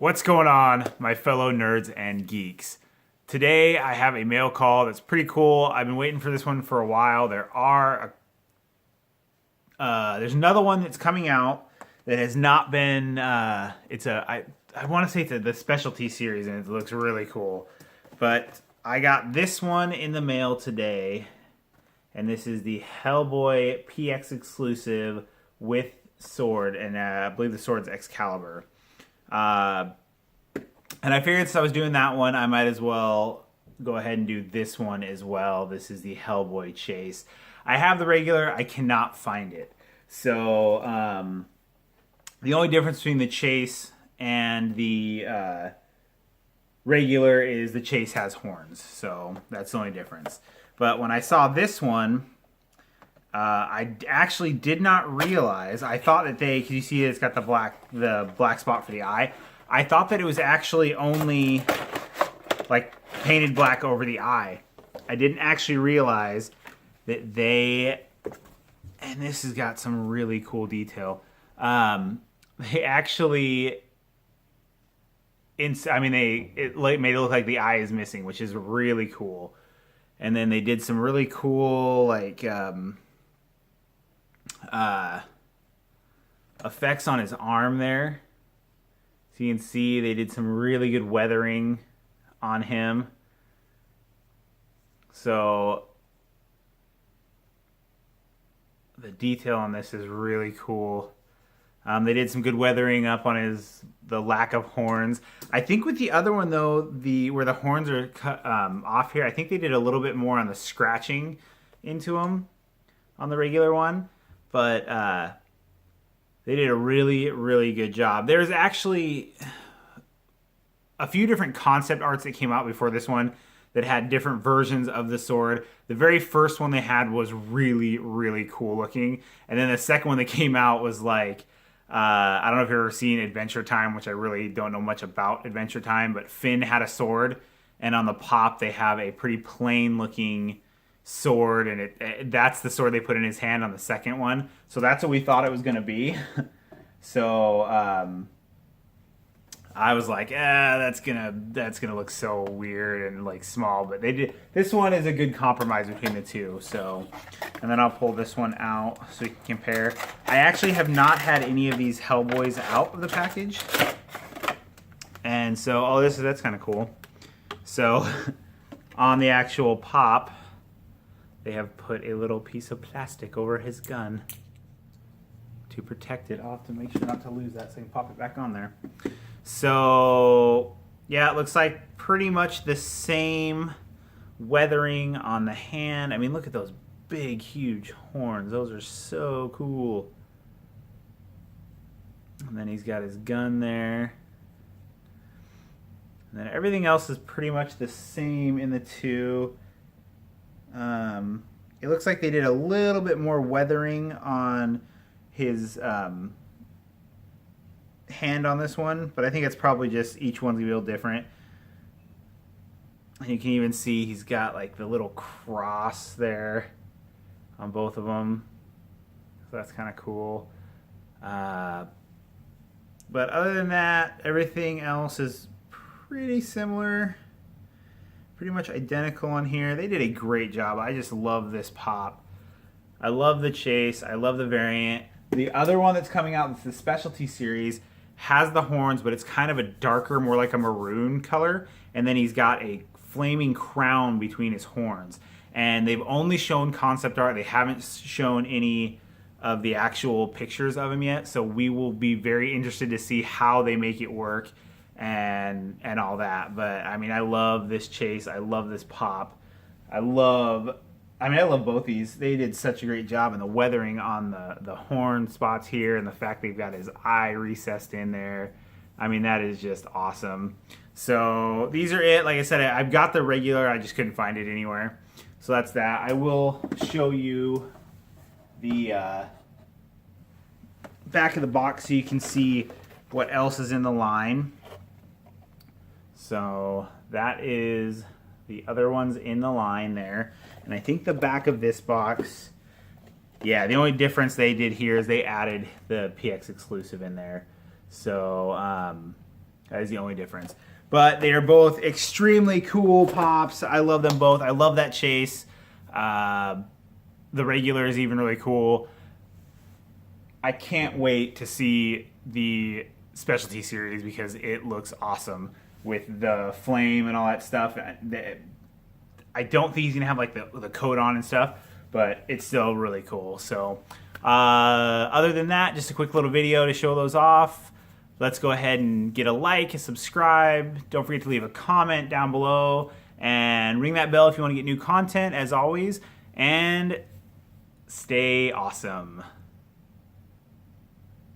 What's going on, my fellow nerds and geeks? Today I have a mail call that's pretty cool. I've been waiting for this one for a while. There's another one that's coming out that has not been. I want to say it's the specialty series, and it looks really cool. But I got this one in the mail today, and this is the Hellboy PX exclusive with sword, and I believe the sword's Excalibur. And I figured since I was doing that one, I might as well go ahead and do this one as well. This is the Hellboy Chase. I have the regular. I cannot find it. So the only difference between the Chase and the regular is the Chase has horns. So that's the only difference. But when I saw this one, I actually did not realize. I thought that because you see it's got the black spot for the eye. I thought that it was actually only like painted black over the eye. I didn't actually realize that and this has got some really cool detail. They actually, it made it look like the eye is missing, which is really cool. And then they did some really cool effects on his arm there. So you can see they did some really good weathering on him. So the detail on this is really cool. They did some good weathering up on the lack of horns. I think with the other one though, where the horns are cut off here, I think they did a little bit more on the scratching into them on the regular one. But they did a really, really good job. There's actually a few different concept arts that came out before this one that had different versions of the sword. The very first one they had was really, really cool looking. And then the second one that came out was like, I don't know if you've ever seen Adventure Time, which I really don't know much about Adventure Time, but Finn had a sword, and on the pop they have a pretty plain looking sword, and that's the sword they put in his hand on the second one. So that's what we thought it was going to be. So I was like, that's gonna look so weird and like small. But this one is a good compromise between the two. So, and then I'll pull this one out so you can compare. I actually have not had any of these Hellboys out of the package, and so that's kind of cool. So on the actual pop, they have put a little piece of plastic over his gun to protect it. I'll have to make sure not to lose that so I can pop it back on there. So, yeah, it looks like pretty much the same weathering on the hand. I mean, look at those big, huge horns. Those are so cool. And then he's got his gun there. And then everything else is pretty much the same in the two. It looks like they did a little bit more weathering on his hand on this one, but I think it's probably just each one's a little different. And you can even see he's got like the little cross there on both of them, so that's kind of cool. But other than that, everything else is pretty similar. Pretty much identical on here. They did a great job. I just love this pop. I love the Chase. I love the variant. The other one that's coming out, it's the specialty series, has the horns, but it's kind of a darker, more like a maroon color. And then he's got a flaming crown between his horns. And they've only shown concept art. They haven't shown any of the actual pictures of him yet. So we will be very interested to see how they make it work and all that. But I mean, I love this Chase. I love this pop. I love both these. They did such a great job, and the weathering on the horn spots here, and the fact they've got his eye recessed in there. I mean, that is just awesome. So these are it. Like I said, I've got the regular. I just couldn't find it anywhere. So that's that. I will show you the back of the box so you can see what else is in the line. So that is the other ones in the line there. And I think the back of this box, yeah, the only difference they did here is they added the PX exclusive in there. So That is the only difference. But they are both extremely cool pops. I love them both. I love that chase. The regular is even really cool. I can't wait to see the specialty series because it looks awesome with the flame and all that stuff. I don't think he's gonna have like the coat on and stuff, but it's still really cool. So other than that, just a quick little video to show those off. Let's go ahead and get a like, a subscribe. Don't forget to leave a comment down below and ring that bell if you want to get new content as always. And stay awesome.